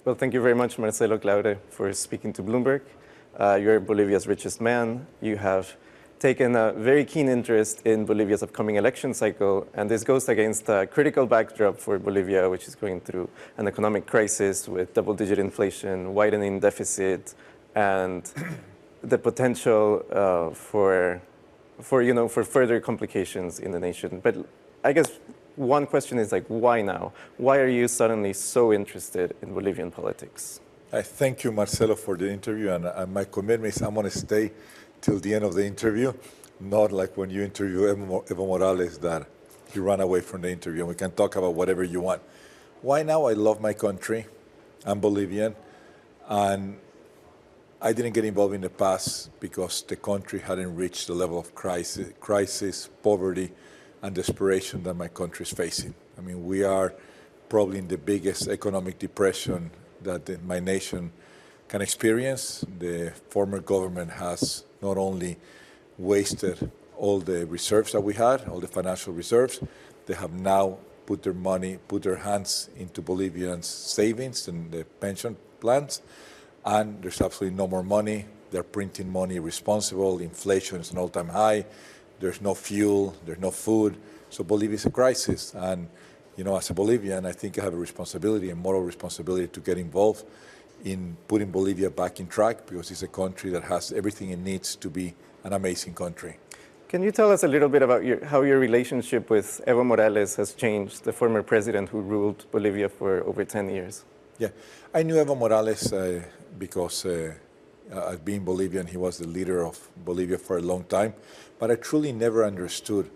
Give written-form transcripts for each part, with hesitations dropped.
Well, thank you very much, Marcelo Claure, for speaking to Bloomberg. You're Bolivia's richest man. You have taken a very keen interest in Bolivia's upcoming election cycle, and this goes against a critical backdrop for Bolivia, which is going through an economic crisis with double-digit inflation, widening deficit, and the potential for further complications in the nation. But I guess one question is why now? Why are you suddenly so interested in Bolivian politics? I thank you, Marcelo, for the interview, and my commitment is I'm going to stay till the end of the interview, not like when you interview Evo Morales that you run away from the interview, and we can talk about whatever you want. Why now? I love my country. I'm Bolivian, and I didn't get involved in the past because the country hadn't reached the level of crisis, poverty, and desperation that my country is facing. I mean, we are probably in the biggest economic depression that my nation can experience. The former government has not only wasted all the reserves that we had, all the financial reserves, they have now put their hands into Bolivians' savings and the pension plans, and there's absolutely no more money. They're printing money irresponsible. Inflation is an all-time high. There's no fuel. There's no food. So Bolivia is a crisis. And, as a Bolivian, I think I have a responsibility, a moral responsibility to get involved in putting Bolivia back in track, because it's a country that has everything it needs to be an amazing country. Can you tell us a little bit about how your relationship with Evo Morales has changed, the former president who ruled Bolivia for over 10 years? Yeah, I knew Evo Morales because being Bolivian, he was the leader of Bolivia for a long time, but I truly never understood,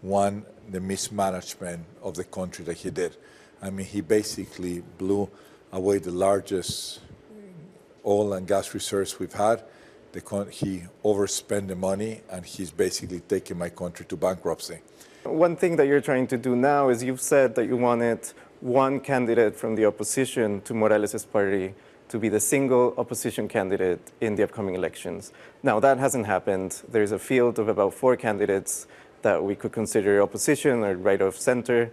one, the mismanagement of the country that he did. I mean, he basically blew away the largest oil and gas reserves we've had. He overspent the money, and he's basically taken my country to bankruptcy. One thing that you're trying to do now is you've said that you wanted one candidate from the opposition to Morales' party to be the single opposition candidate in the upcoming elections. Now, that hasn't happened. There's a field of about 4 candidates that we could consider opposition or right of center.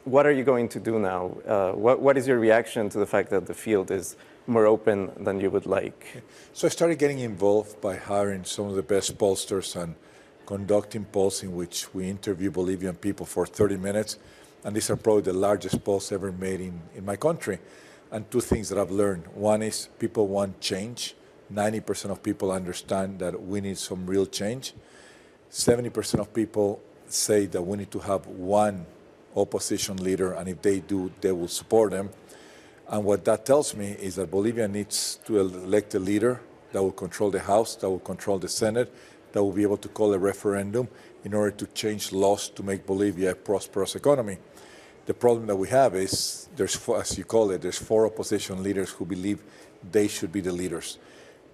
What are you going to do now? What is your reaction to the fact that the field is more open than you would like? So I started getting involved by hiring some of the best pollsters and conducting polls in which we interview Bolivian people for 30 minutes. And these are probably the largest polls ever made in my country. And 2 things that I've learned. One is people want change. 90% of people understand that we need some real change. 70% of people say that we need to have one opposition leader, and if they do, they will support them. And what that tells me is that Bolivia needs to elect a leader that will control the House, that will control the Senate, that will be able to call a referendum in order to change laws to make Bolivia a prosperous economy. The problem that we have is, as you call it, there's 4 opposition leaders who believe they should be the leaders.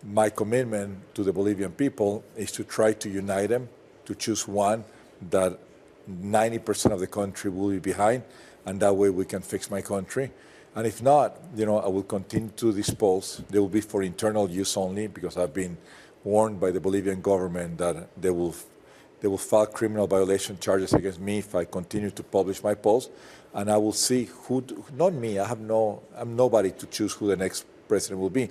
My commitment to the Bolivian people is to try to unite them, to choose one that 90% of the country will be behind, and that way we can fix my country. And if not, I will continue to these polls. They will be for internal use only, because I've been warned by the Bolivian government that they will file criminal violation charges against me if I continue to publish my polls. And I will see who, not me, I'm nobody to choose who the next president will be,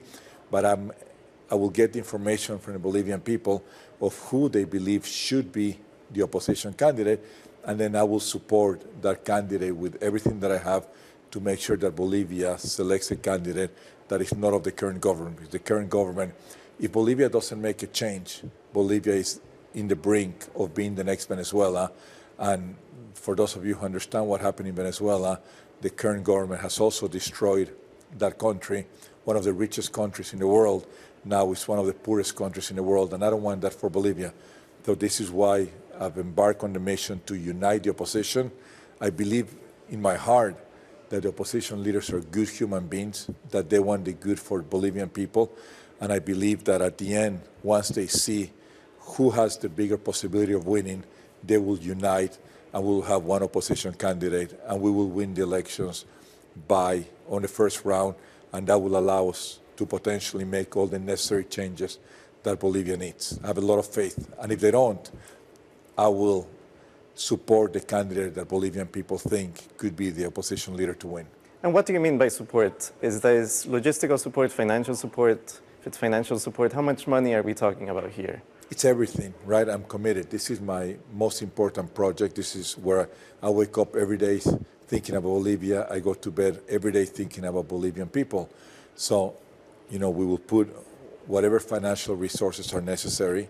but I will get the information from the Bolivian people of who they believe should be the opposition candidate, and then I will support that candidate with everything that I have to make sure that Bolivia selects a candidate that is not of the current government. Because the current government, if Bolivia doesn't make a change, Bolivia is in the brink of being the next Venezuela. And for those of you who understand what happened in Venezuela, the current government has also destroyed that country, one of the richest countries in the world. Now it's one of the poorest countries in the world, and I don't want that for Bolivia. So this is why I've embarked on the mission to unite the opposition. I believe in my heart that the opposition leaders are good human beings, that they want the good for Bolivian people. And I believe that at the end, once they see who has the bigger possibility of winning, they will unite, and we will have one opposition candidate, and we will win the elections on the first round, and that will allow us to potentially make all the necessary changes that Bolivia needs. I have a lot of faith, and if they don't, I will support the candidate that Bolivian people think could be the opposition leader to win. And what do you mean by support? Is this logistical support, financial support? If it's financial support, how much money are we talking about here? It's everything, right? I'm committed. This is my most important project. This is where I wake up every day thinking about Bolivia. I go to bed every day thinking about Bolivian people. So, we will put whatever financial resources are necessary.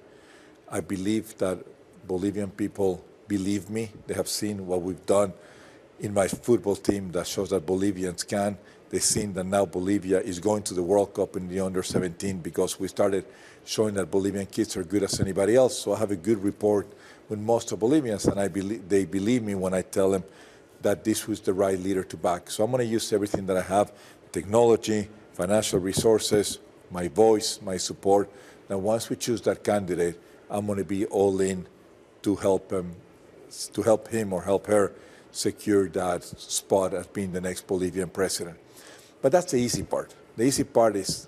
I believe that Bolivian people believe me. They have seen what we've done in my football team that shows that Bolivians can. They've seen that now Bolivia is going to the World Cup in the under-17 because we started showing that Bolivian kids are good as anybody else. So I have a good rapport with most of Bolivians, and they believe me when I tell them that this was the right leader to back. So I'm going to use everything that I have, technology, financial resources, my voice, my support. Now, once we choose that candidate, I'm going to be all in to help him or help her secure that spot as being the next Bolivian president. But that's the easy part. The easy part is,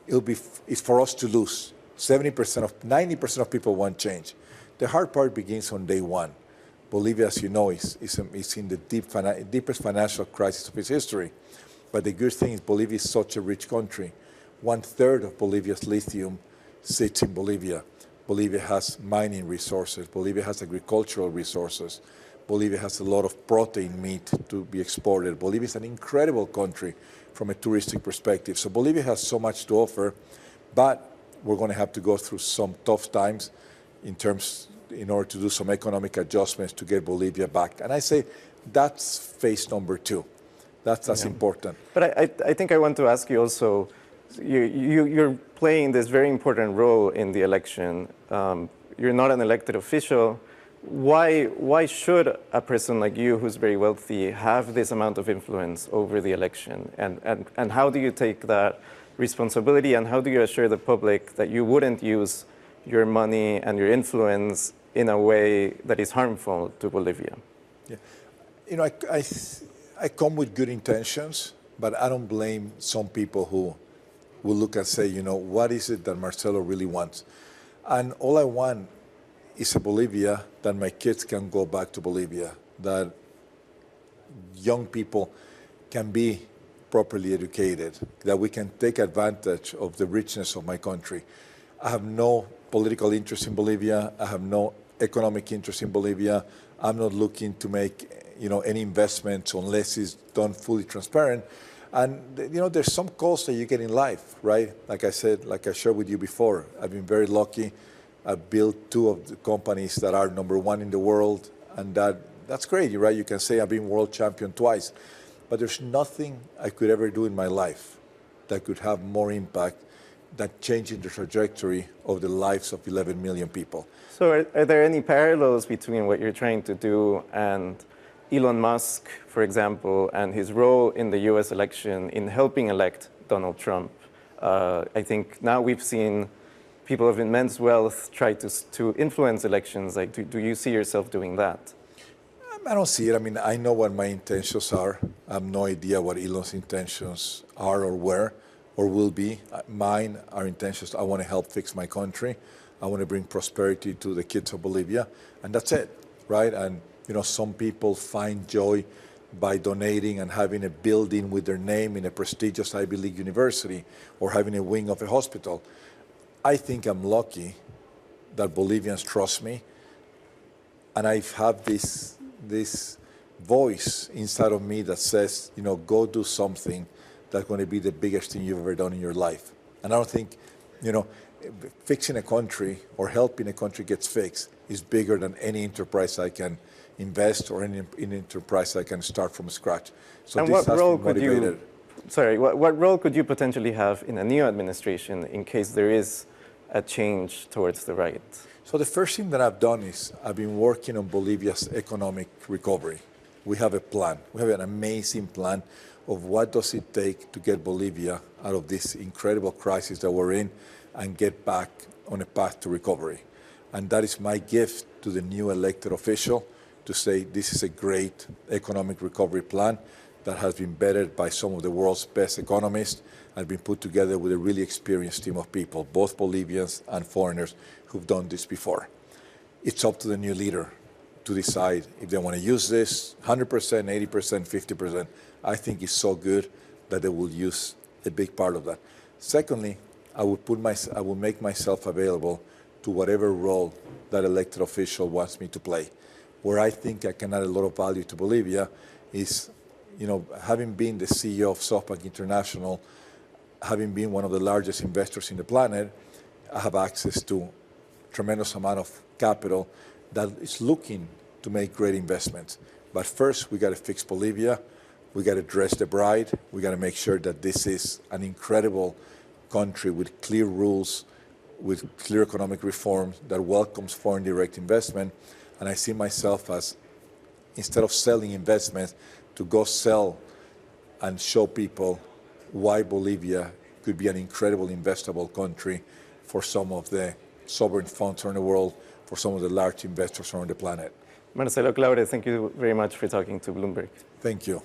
it's for us to lose. 90% of people want change. The hard part begins on day one. Bolivia, as you know, is in the deepest financial crisis of its history. But the good thing is Bolivia is such a rich country. 1/3 of Bolivia's lithium sits in Bolivia. Bolivia has mining resources. Bolivia has agricultural resources. Bolivia has a lot of protein meat to be exported. Bolivia is an incredible country from a touristic perspective. So Bolivia has so much to offer, but we're going to have to go through some tough times in order to do some economic adjustments to get Bolivia back. And I say that's phase number 2. That's important. But I think I want to ask you also, you're playing this very important role in the election. You're not an elected official. Why should a person like you, who's very wealthy, have this amount of influence over the election? And how do you take that responsibility, and how do you assure the public that you wouldn't use your money and your influence in a way that is harmful to Bolivia? Yeah. I come with good intentions, but I don't blame some people who will look and say, what is it that Marcelo really wants? And all I want is a Bolivia that my kids can go back to Bolivia, that young people can be properly educated, that we can take advantage of the richness of my country. I have no political interest in Bolivia. I have no economic interest in Bolivia. I'm not looking to make any investments unless it's done fully transparent. And there's some costs that you get in life, right? Like I said, like I shared with you before, I've been very lucky. I've built 2 of the companies that are number 1 in the world, and that's great, right? You can say I've been world champion twice, but there's nothing I could ever do in my life that could have more impact than changing the trajectory of the lives of 11 million people. So are there any parallels between what you're trying to do and Elon Musk, for example, and his role in the US election in helping elect Donald Trump? I think now we've seen people of immense wealth try to influence elections. Do you see yourself doing that? I don't see it. I know what my intentions are. I have no idea what Elon's intentions are or were or will be. Mine are intentions. I want to help fix my country. I want to bring prosperity to the kids of Bolivia, and that's it, right? And some people find joy by donating and having a building with their name in a prestigious Ivy League university or having a wing of a hospital. I think I'm lucky that Bolivians trust me, and I have this voice inside of me that says, go do something that's going to be the biggest thing you've ever done in your life. And I don't think, fixing a country or helping a country gets fixed is bigger than any enterprise I can invest or any enterprise I can start from scratch. So and this what has role been motivated. What role could you potentially have in a new administration in case there is a change towards the right? So the first thing that I've done is I've been working on Bolivia's economic recovery. We have a plan. We have an amazing plan of what does it take to get Bolivia out of this incredible crisis that we're in and get back on a path to recovery. And that is my gift to the new elected official, to say this is a great economic recovery plan that has been vetted by some of the world's best economists and been put together with a really experienced team of people, both Bolivians and foreigners who've done this before. It's up to the new leader to decide if they want to use this 100%, 80%, 50%. I think is so good that they will use a big part of that. Secondly, I will make myself available to whatever role that elected official wants me to play. Where I think I can add a lot of value to Bolivia is, having been the CEO of SoftBank International, having been one of the largest investors in the planet, I have access to a tremendous amount of capital that is looking to make great investments. But first, we got to fix Bolivia. We got to dress the bride. We got to make sure that this is an incredible country with clear rules, with clear economic reforms that welcomes foreign direct investment. And I see myself as, instead of selling investments, to go sell and show people why Bolivia could be an incredible investable country for some of the sovereign funds around the world, for some of the large investors around the planet. Marcelo Claure, thank you very much for talking to Bloomberg. Thank you.